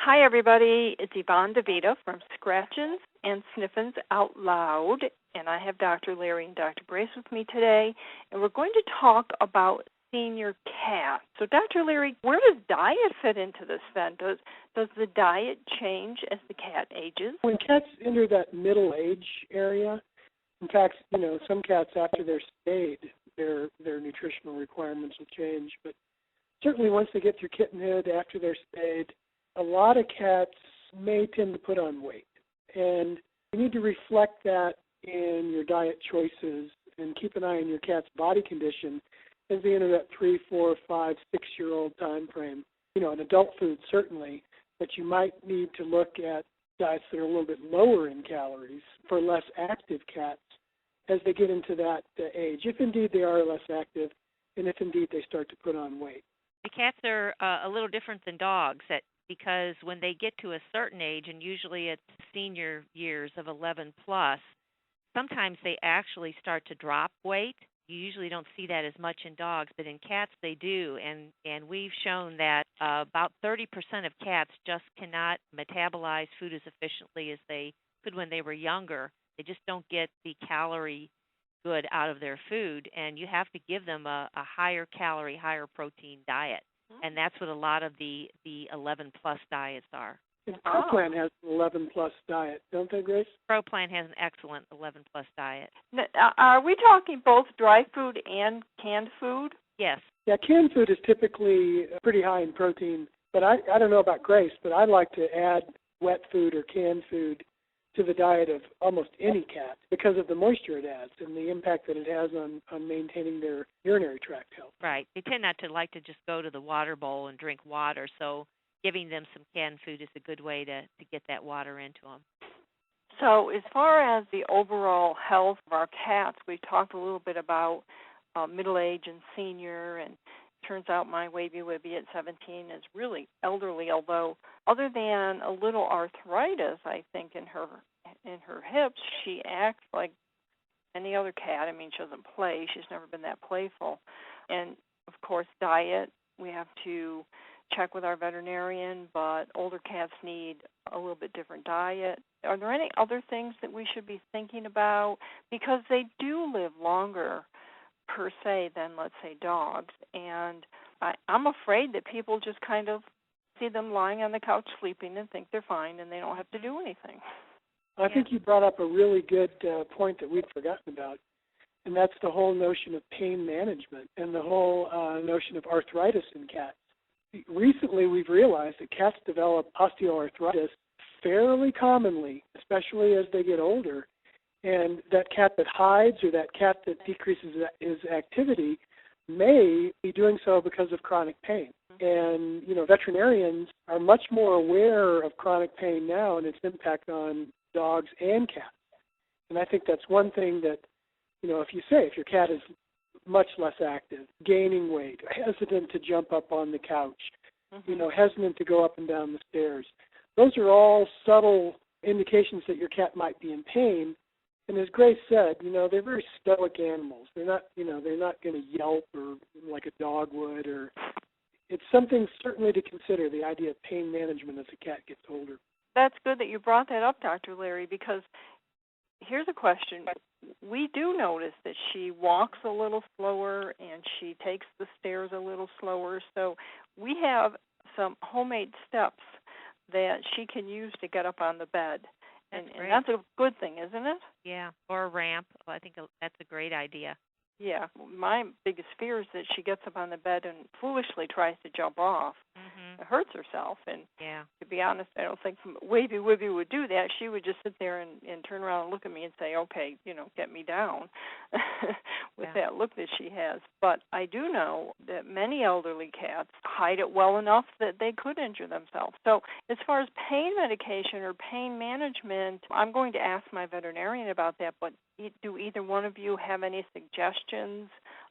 Hi, everybody. It's Yvonne DeVita from Scratchins and Sniffins Out Loud, and I have Dr. Larry and Dr. Brace with me today, and we're going to talk about senior cats. So, Dr. Larry, where does diet fit into this then? Does the diet change as the cat ages? When cats enter that middle age area, in fact, some cats after they're spayed, their nutritional requirements will change. But certainly once they get through kittenhood, after they're spayed, a lot of cats may tend to put on weight. And you need to reflect that in your diet choices and keep an eye on your cat's body condition as they enter that 3, 4, 5, 6-year-old time frame. In adult food certainly, but you might need to look at diets that are a little bit lower in calories for less active cats as they get into that age, if indeed they are less active and if indeed they start to put on weight. The cats are a little different than dogs because when they get to a certain age, and usually it's senior years of 11 plus, sometimes they actually start to drop weight. You usually don't see that as much in dogs, but in cats they do. And we've shown that about 30% of cats just cannot metabolize food as efficiently as they could when they were younger. They just don't get the calorie good out of their food, and you have to give them a higher calorie, higher protein diet. And that's what a lot of the 11-plus diets are. And ProPlan has an 11-plus diet, don't they, Grace? ProPlan has an excellent 11-plus diet. Now, are we talking both dry food and canned food? Yes. Yeah, canned food is typically pretty high in protein, but I don't know about Grace, but I like to add wet food or canned food to the diet of almost any cat because of the moisture it adds and the impact that it has on maintaining their urinary tract health. Right. They tend not to like to just go to the water bowl and drink water, so giving them some canned food is a good way to get that water into them. So as far as the overall health of our cats, we talked a little bit about middle age and senior, and turns out my Wavy Wibby at 17 is really elderly, although other than a little arthritis, I think, in her hips, she acts like any other cat. I mean, she doesn't play. She's never been that playful. And, of course, diet, we have to check with our veterinarian, but older cats need a little bit different diet. Are there any other things that we should be thinking about? Because they do live longer per se than, let's say, dogs. And I'm afraid that people just kind of see them lying on the couch sleeping and think they're fine and they don't have to do anything. I think you brought up a really good point that we'd forgotten about, and that's the whole notion of pain management and the whole notion of arthritis in cats. Recently, we've realized that cats develop osteoarthritis fairly commonly, especially as they get older. And that cat that hides or that cat that decreases his activity may be doing so because of chronic pain. And, veterinarians are much more aware of chronic pain now and its impact on dogs and cats. And I think that's one thing that, if your cat is much less active, gaining weight, hesitant to jump up on the couch, hesitant to go up and down the stairs, those are all subtle indications that your cat might be in pain. And as Grace said, they're very stoic animals. They're not going to yelp or like a dog would. Or it's something certainly to consider, the idea of pain management as a cat gets older. That's good that you brought that up, Dr. Larry, because here's a question. We do notice that she walks a little slower and she takes the stairs a little slower. So we have some homemade steps that she can use to get up on the bed. And that's a good thing, isn't it? Yeah, or a ramp. Well, I think that's a great idea. Yeah, my biggest fear is that she gets up on the bed and foolishly tries to jump off. It hurts herself. And to be honest, I don't think Wavy Wibby would do that. She would just sit there and turn around and look at me and say, okay, get me down with that look that she has. But I do know that many elderly cats hide it well enough that they could injure themselves. So as far as pain medication or pain management, I'm going to ask my veterinarian about that, but do either one of you have any suggestions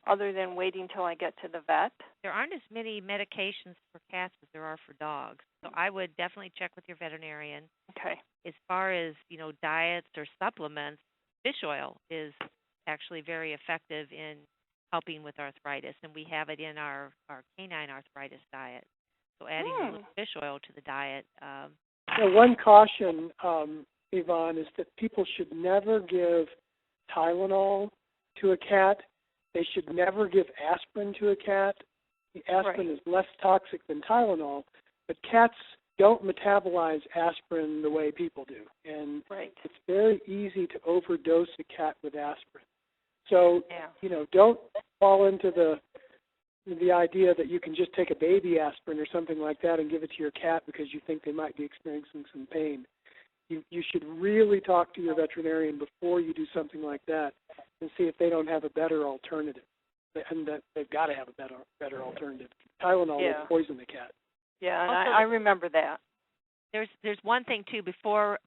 other than waiting till I get to the vet? There aren't as many medications for cats as there are for dogs. So I would definitely check with your veterinarian. Okay. As far as, diets or supplements, fish oil is actually very effective in helping with arthritis, and we have it in our canine arthritis diet. So adding a little fish oil to the diet. One caution, Yvonne, is that people should never give Tylenol to a cat. They should never give aspirin to a cat. The aspirin is less toxic than Tylenol, but cats don't metabolize aspirin the way people do. And it's very easy to overdose a cat with aspirin. So, don't fall into the idea that you can just take a baby aspirin or something like that and give it to your cat because you think they might be experiencing some pain. You should really talk to your veterinarian before you do something like that and see if they don't have a better alternative. And that they've got to have a better alternative. Tylenol will poison the cat. Yeah, and I remember that. There's one thing too before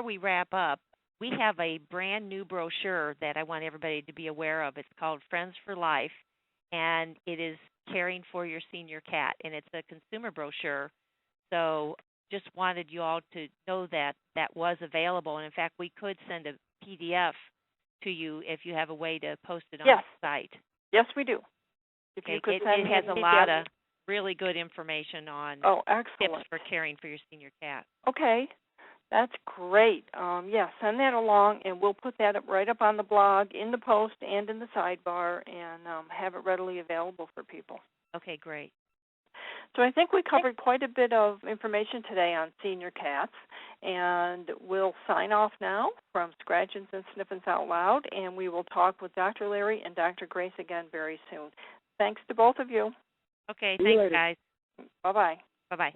we wrap up. We have a brand new brochure that I want everybody to be aware of. It's called Friends for Life, and it is caring for your senior cat, and it's a consumer brochure. So just wanted you all to know that that was available, and in fact, we could send a PDF to you if you have a way to post it on the site. Yes, we do. If okay. you could it send has me a lot of really good information on tips for caring for your senior cat. Okay. That's great. Send that along, and we'll put that right up on the blog, in the post, and in the sidebar, and have it readily available for people. Okay, great. So I think we covered quite a bit of information today on senior cats, and we'll sign off now from Scratchins and Sniffins Out Loud, and we will talk with Dr. Larry and Dr. Grace again very soon. Thanks to both of you. Okay, thanks, guys. Bye-bye. Bye-bye.